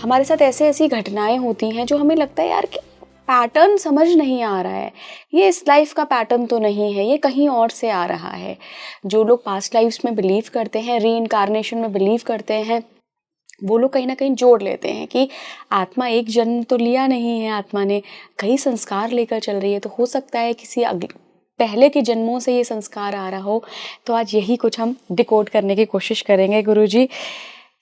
हमारे साथ ऐसे ऐसी घटनाएं होती हैं जो हमें लगता है यार कि पैटर्न समझ नहीं आ रहा है, ये इस लाइफ का पैटर्न तो नहीं है, ये कहीं और से आ रहा है। जो लोग पास्ट लाइफ्स में बिलीव करते हैं, रीइंकार्नेशन में बिलीव करते हैं, वो लोग कहीं ना कहीं जोड़ लेते हैं कि आत्मा एक जन्म तो लिया नहीं है, आत्मा ने कई संस्कार लेकर चल रही है, तो हो सकता है किसी पहले के जन्मों से ये संस्कार आ रहा हो। तो आज यही कुछ हम डिकोड करने की कोशिश करेंगे गुरुजी,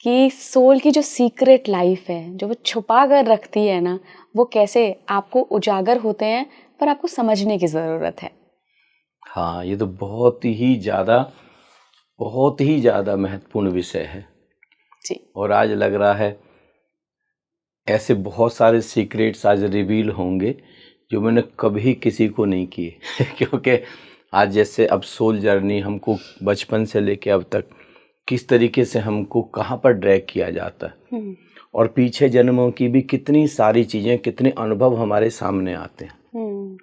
कि सोल की जो सीक्रेट लाइफ है, जो वो छुपा कर रखती है ना, वो कैसे आपको उजागर होते हैं, पर आपको समझने की ज़रूरत है। हाँ, ये तो बहुत ही ज़्यादा महत्वपूर्ण विषय है जी। और आज लग रहा है ऐसे बहुत सारे सीक्रेट्स आज रिवील होंगे जो मैंने कभी किसी को नहीं किए क्योंकि आज जैसे अब सोल जर्नी हमको बचपन से लेके अब तक किस तरीके से हमको कहाँ पर ड्रैग किया जाता है और पीछे जन्मों की भी कितनी सारी चीज़ें, कितने अनुभव हमारे सामने आते हैं।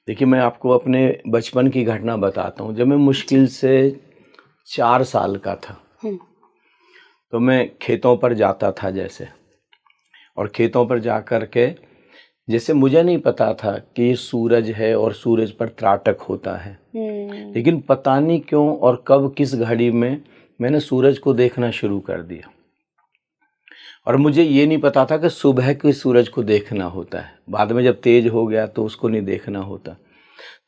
देखिए, मैं आपको अपने बचपन की घटना बताता हूँ। जब मैं मुश्किल से 4 साल का था तो मैं खेतों पर जाता था जैसे, और खेतों पर जा कर के जैसे मुझे नहीं पता था कि सूरज है और सूरज पर त्राटक होता है, लेकिन पता नहीं क्यों और कब किस घड़ी में मैंने सूरज को देखना शुरू कर दिया। और मुझे ये नहीं पता था कि सुबह के सूरज को देखना होता है, बाद में जब तेज हो गया तो उसको नहीं देखना होता।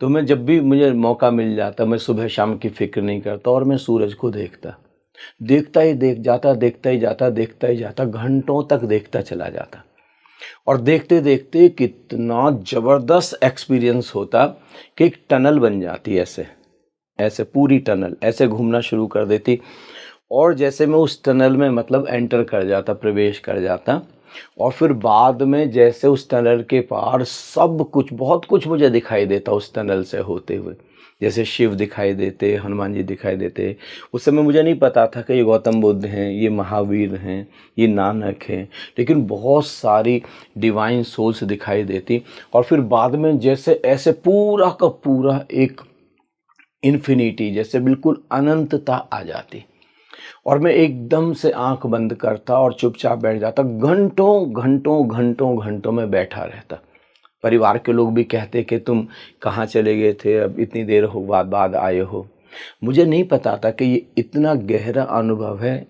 तो मैं जब भी मुझे मौका मिल जाता, मैं सुबह शाम की फिक्र नहीं करता और मैं सूरज को देखता ही जाता, घंटों तक देखता चला जाता। और देखते देखते कितना ज़बरदस्त एक्सपीरियंस होता कि एक टनल बन जाती, ऐसे पूरी टनल ऐसे घूमना शुरू कर देती। और जैसे मैं उस टनल में मतलब एंटर कर जाता, प्रवेश कर जाता, और फिर बाद में जैसे उस टनल के पार सब कुछ, बहुत कुछ मुझे दिखाई देता उस टनल से होते हुए। जैसे शिव दिखाई देते, हनुमान जी दिखाई देते। उस समय मुझे नहीं पता था कि ये गौतम बुद्ध हैं, ये महावीर हैं, ये नानक हैं, लेकिन बहुत सारी डिवाइन सोल्स दिखाई देती। और फिर बाद में जैसे ऐसे पूरा का पूरा एक इन्फिनिटी, जैसे बिल्कुल अनंतता आ जाती, और मैं एकदम से आंख बंद करता और चुपचाप बैठ जाता। घंटों में बैठा रहता। परिवार के लोग भी कहते कि तुम कहाँ चले गए थे, अब इतनी देर हो बाद आए हो। मुझे नहीं पता था कि ये इतना गहरा अनुभव है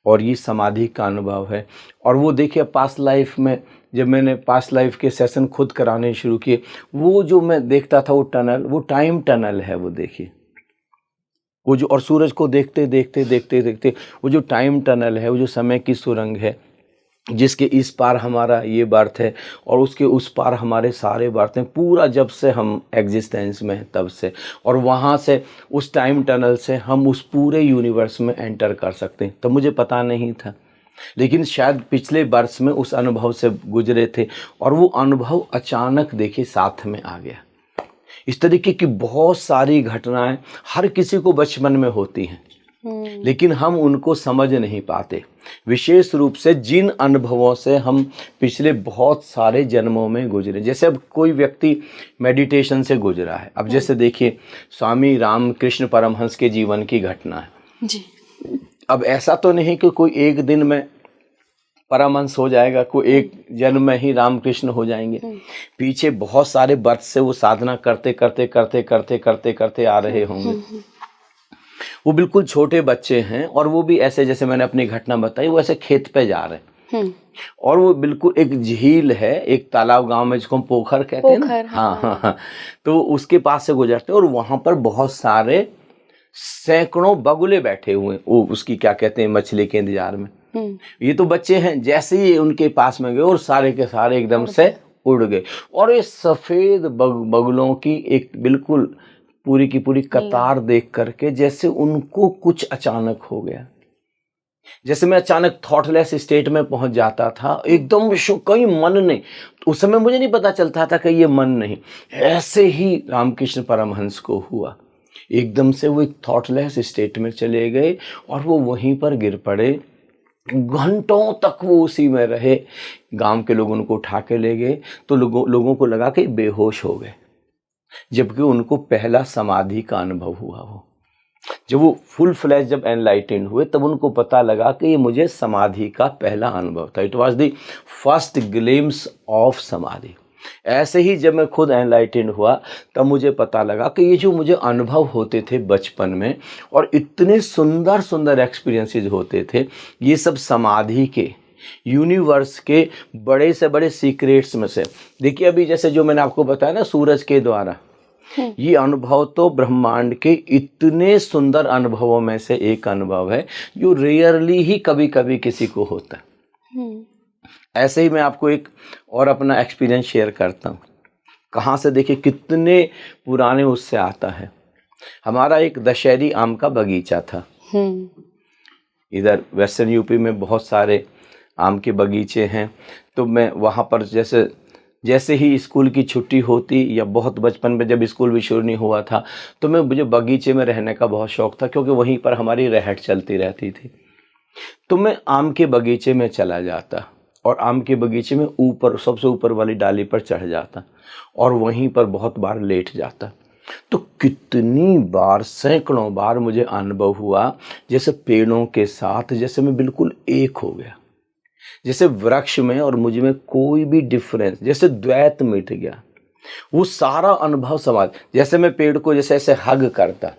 और ये समाधि का अनुभव है। और वो देखिए, पास्ट लाइफ में जब मैंने पास्ट लाइफ के सेशन खुद कराने शुरू किए, वो जो मैं देखता था वो टनल, वो टाइम टनल है। वो देखिए, वो जो, और सूरज को देखते वो जो टाइम टनल है, वो जो समय की सुरंग है, जिसके इस पार हमारा ये बर्थ है और उसके उस पार हमारे सारे बर्थ हैं, पूरा जब से हम एग्जिस्टेंस में हैं तब से। और वहाँ से, उस टाइम टनल से हम उस पूरे यूनिवर्स में एंटर कर सकते हैं। तो मुझे पता नहीं था, लेकिन शायद पिछले वर्ष में उस अनुभव से गुजरे थे और वो अनुभव अचानक देखिए साथ में आ गया। इस तरीके की बहुत सारी घटनाएं हर किसी को बचपन में होती हैं, लेकिन हम उनको समझ नहीं पाते। विशेष रूप से जिन अनुभवों से हम पिछले बहुत सारे जन्मों में गुजरे। जैसे अब कोई व्यक्ति मेडिटेशन से गुजरा है, अब जैसे देखिए स्वामी रामकृष्ण परमहंस के जीवन की घटना है जी। अब ऐसा तो नहीं कि कोई एक दिन में परमहंस हो जाएगा, कोई एक जन्म में ही रामकृष्ण हो जाएंगे। पीछे बहुत सारे बर्थ से वो साधना करते आ रहे होंगे। वो बिल्कुल छोटे बच्चे हैं और वो भी ऐसे, जैसे मैंने अपनी घटना बताई, वो ऐसे खेत पे जा रहे हैं और वो बिल्कुल एक झील है, एक तालाब गांव में जिसको हम पोखर कहते हैं ना, हाँ। तो उसके पास से गुजरते हैं और वहां पर बहुत सारे सैकड़ों बगुले बैठे हुए हैं, वो उसकी क्या कहते हैं, मछली के इंतजार में। ये तो बच्चे हैं, जैसे ही उनके पास में गए और सारे के सारे एकदम से उड़ गए। और ये सफेद बगुलों की एक बिल्कुल पूरी की पूरी कतार देख करके जैसे उनको कुछ अचानक हो गया। जैसे मैं अचानक थॉटलेस स्टेट में पहुंच जाता था, एकदम कहीं मन नहीं, उस समय मुझे नहीं पता चलता था कि ये मन नहीं। ऐसे ही रामकृष्ण परमहंस को हुआ, एकदम से वो एक थॉटलेस स्टेट में चले गए और वो वहीं पर गिर पड़े। घंटों तक वो उसी में रहे। गांव के लोग उनको उठा के ले गए तो लोगों को लगा कि बेहोश हो गए, जबकि उनको पहला समाधि का अनुभव हुआ। वो जब वो फुल फ्लैश जब एनलाइटेंड हुए तब उनको पता लगा कि ये मुझे समाधि का पहला अनुभव था। It was the first glimpse of समाधि। ऐसे ही जब मैं खुद एनलाइटेंड हुआ तब मुझे पता लगा कि ये जो मुझे अनुभव होते थे बचपन में और इतने सुंदर सुंदर एक्सपीरियंसेस होते थे, ये सब समाधि के, यूनिवर्स के बड़े से बड़े सीक्रेट्स में से। देखिए अभी जैसे जो मैंने आपको बताया ना सूरज के द्वारा, ये अनुभव तो ब्रह्मांड के इतने सुंदर अनुभवों में से एक अनुभव है जो रेयरली ही कभी कभी किसी को होता है। ऐसे ही मैं आपको एक और अपना एक्सपीरियंस शेयर करता हूँ। कहाँ से, देखिए कितने पुराने उससे आता है। हमारा एक दशहरी आम का बगीचा था। इधर वेस्टर्न यूपी में बहुत सारे आम के बगीचे हैं। तो मैं वहाँ पर जैसे ही स्कूल की छुट्टी होती या बहुत बचपन में जब स्कूल भी शुरू नहीं हुआ था तो मुझे बगीचे में रहने का बहुत शौक था, क्योंकि वहीं पर हमारी रहट चलती रहती थी। तो मैं आम के बगीचे में चला जाता और आम के बगीचे में ऊपर, सबसे ऊपर वाली डाली पर चढ़ जाता और वहीं पर बहुत बार लेट जाता। तो कितनी बार, सैकड़ों बार मुझे अनुभव हुआ जैसे पेड़ों के साथ जैसे मैं बिल्कुल एक हो गया, जैसे वृक्ष में और मुझ में कोई भी डिफरेंस, जैसे द्वैत मिट गया। वो सारा अनुभव समाज, जैसे मैं पेड़ को जैसे ऐसे हग करता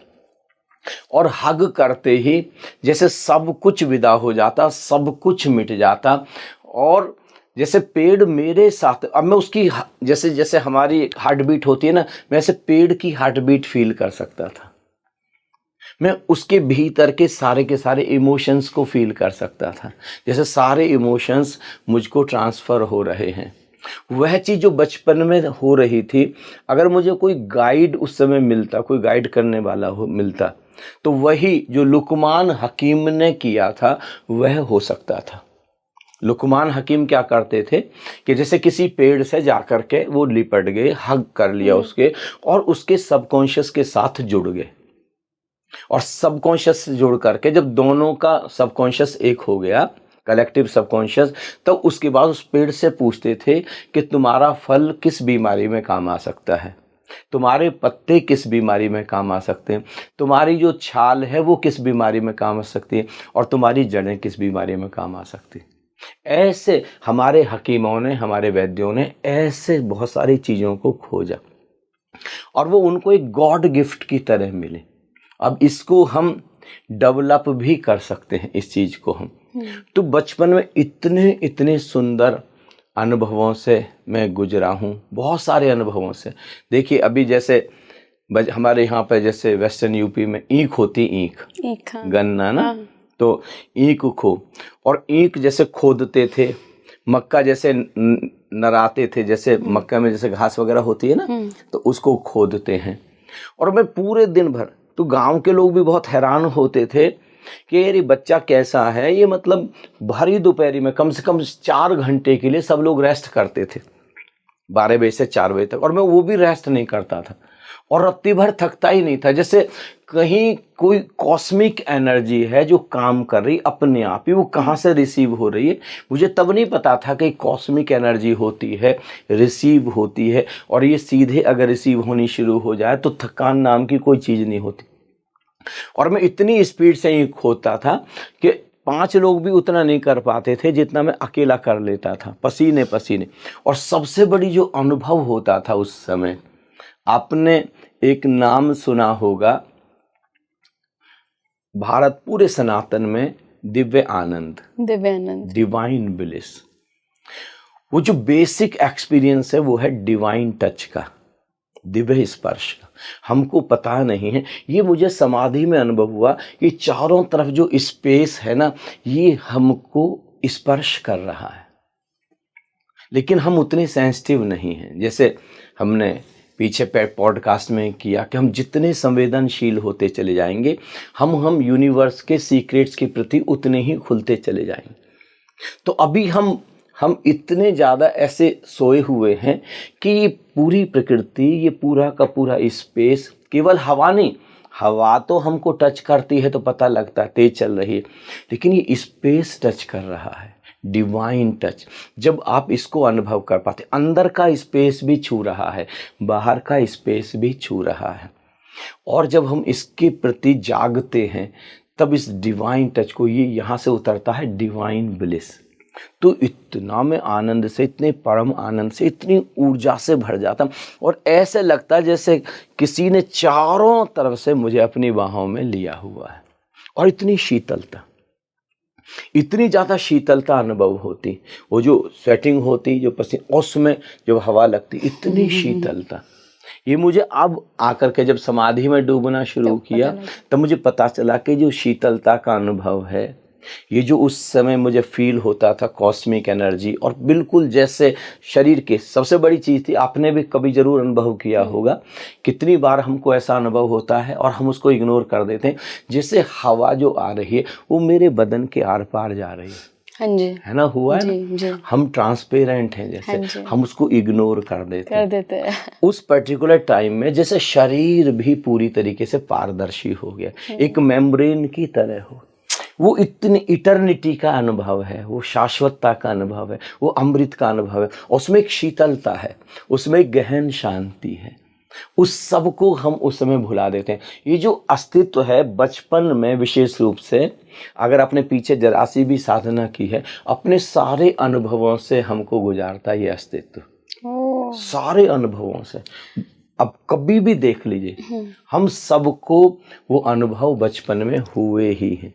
और हग करते ही जैसे सब कुछ विदा हो जाता, सब कुछ मिट जाता और जैसे पेड़ मेरे साथ, अब मैं उसकी जैसे जैसे हमारी हार्ट बीट होती है ना, मैं ऐसे पेड़ की हार्ट बीट फील कर सकता था। मैं उसके भीतर के सारे इमोशंस को फील कर सकता था, जैसे सारे इमोशंस मुझको ट्रांसफ़र हो रहे हैं। वह चीज़ जो बचपन में हो रही थी, अगर मुझे कोई गाइड उस समय मिलता, कोई गाइड करने वाला मिलता, तो वही जो लुकमान हकीम ने किया था वह हो सकता था। लुकमान हकीम क्या करते थे कि जैसे किसी पेड़ से जाकर के वो लिपट गए, हग कर लिया उसके, और उसके सबकॉन्शियस के साथ जुड़ गए। और सबकॉन्शियस से जुड़ करके जब दोनों का सबकॉन्शियस एक हो गया, कलेक्टिव सबकॉन्शियस, तो उसके बाद उस पेड़ से पूछते थे कि तुम्हारा फल किस बीमारी में काम आ सकता है, तुम्हारे पत्ते किस बीमारी में काम आ सकते हैं, तुम्हारी जो छाल है वो किस बीमारी में काम आ सकती है, और तुम्हारी जड़ें किस बीमारी में काम आ सकती है। ऐसे हमारे हकीमों ने, हमारे वैद्यों ने ऐसे बहुत सारी चीज़ों को खोजा और वो उनको एक गॉड गिफ्ट की तरह मिले। अब इसको हम डेवलप भी कर सकते हैं, इस चीज़ को हम। तो बचपन में इतने इतने सुंदर अनुभवों से मैं गुजरा हूँ, बहुत सारे अनुभवों से। देखिए अभी जैसे हमारे यहाँ पर जैसे वेस्टर्न यूपी में ईख होती, ईख गन्ना ना, तो ईख खो, और ईख जैसे खोदते थे, मक्का जैसे नराते थे, जैसे मक्का में जैसे घास वगैरह होती है ना, तो उसको खोदते हैं। और मैं पूरे दिन भर, तो गांव के लोग भी बहुत हैरान होते थे कि ये बच्चा कैसा है, ये मतलब भरी दोपहरी में कम से कम 4 घंटे के लिए सब लोग रेस्ट करते थे, 12 बजे से 4 बजे तक, और मैं वो भी रेस्ट नहीं करता था और रत्ती भर थकता ही नहीं था। जैसे कहीं कोई कॉस्मिक एनर्जी है जो काम कर रही अपने आप ही, वो कहाँ से रिसीव हो रही है मुझे तब नहीं पता था कि कॉस्मिक एनर्जी होती है, रिसीव होती है, और ये सीधे अगर रिसीव होनी शुरू हो जाए तो थकान नाम की कोई चीज़ नहीं होती। और मैं इतनी स्पीड से ही खोदता था कि 5 लोग भी उतना नहीं कर पाते थे जितना मैं अकेला कर लेता था, पसीने पसीने। और सबसे बड़ी जो अनुभव होता था उस समय, आपने एक नाम सुना होगा भारत पूरे सनातन में, दिव्य आनंद, डिवाइन ब्लिस। वो जो बेसिक एक्सपीरियंस है वो है डिवाइन टच का, दिव्य स्पर्श का। हमको पता नहीं है, ये मुझे समाधि में अनुभव हुआ कि चारों तरफ जो स्पेस है ना, ये हमको स्पर्श कर रहा है, लेकिन हम उतने सेंसिटिव नहीं हैं। जैसे हमने पीछे पॉडकास्ट में किया कि हम जितने संवेदनशील होते चले जाएंगे, हम यूनिवर्स के सीक्रेट्स के प्रति उतने ही खुलते चले जाएंगे। तो अभी हम इतने ज़्यादा ऐसे सोए हुए हैं कि ये पूरी प्रकृति, ये पूरा का पूरा स्पेस, केवल हवा नहीं, हवा तो हमको टच करती है तो पता लगता है तेज चल रही है, लेकिन ये स्पेस टच कर रहा है, डिवाइन टच। जब आप इसको अनुभव कर पाते, अंदर का स्पेस भी छू रहा है, बाहर का स्पेस भी छू रहा है। और जब हम इसके प्रति जागते हैं तब इस डिवाइन टच को, ये यहाँ से उतरता है डिवाइन ब्लिस, तो इतना मैं आनंद से, इतने परम आनंद से, इतनी ऊर्जा से भर जाता और ऐसे लगता जैसे किसी ने चारों तरफ से मुझे अपनी बाहों में लिया हुआ है। और इतनी शीतलता, इतनी ज़्यादा शीतलता अनुभव होती, वो जो स्वेटिंग होती, जो पसीना, उसमें जब हवा लगती, इतनी शीतलता। ये मुझे अब आकर के जब समाधि में डूबना शुरू किया तब मुझे पता चला कि जो शीतलता का अनुभव है, ये जो उस समय मुझे फील होता था कॉस्मिक एनर्जी, और बिल्कुल जैसे शरीर के सबसे बड़ी चीज़ थी, आपने भी कभी ज़रूर अनुभव किया होगा, कितनी बार हमको ऐसा अनुभव होता है और हम उसको इग्नोर कर देते हैं, जैसे हवा जो आ रही है वो मेरे बदन के आर पार जा रही है। हाँ जी, है ना, हुआ है जी, ना? जी। हम ट्रांसपेरेंट हैं जैसे, हाँ हम उसको इग्नोर कर देते हैं। हैं। उस पर्टिकुलर टाइम में जैसे शरीर भी पूरी तरीके से पारदर्शी हो गया, एक मेम्ब्रेन की तरह हो। वो इतनी इटर्निटी का अनुभव है, वो शाश्वतता का अनुभव है, वो अमृत का अनुभव है, उसमें एक शीतलता है, उसमें एक गहन शांति है। उस सब को हम उस समय भुला देते हैं। ये जो अस्तित्व है बचपन में, विशेष रूप से अगर आपने पीछे जरा सी भी साधना की है, अपने सारे अनुभवों से हमको गुजारता ये अस्तित्व, सारे अनुभवों से। अब कभी भी देख लीजिए, हम सबको वो अनुभव बचपन में हुए ही हैं।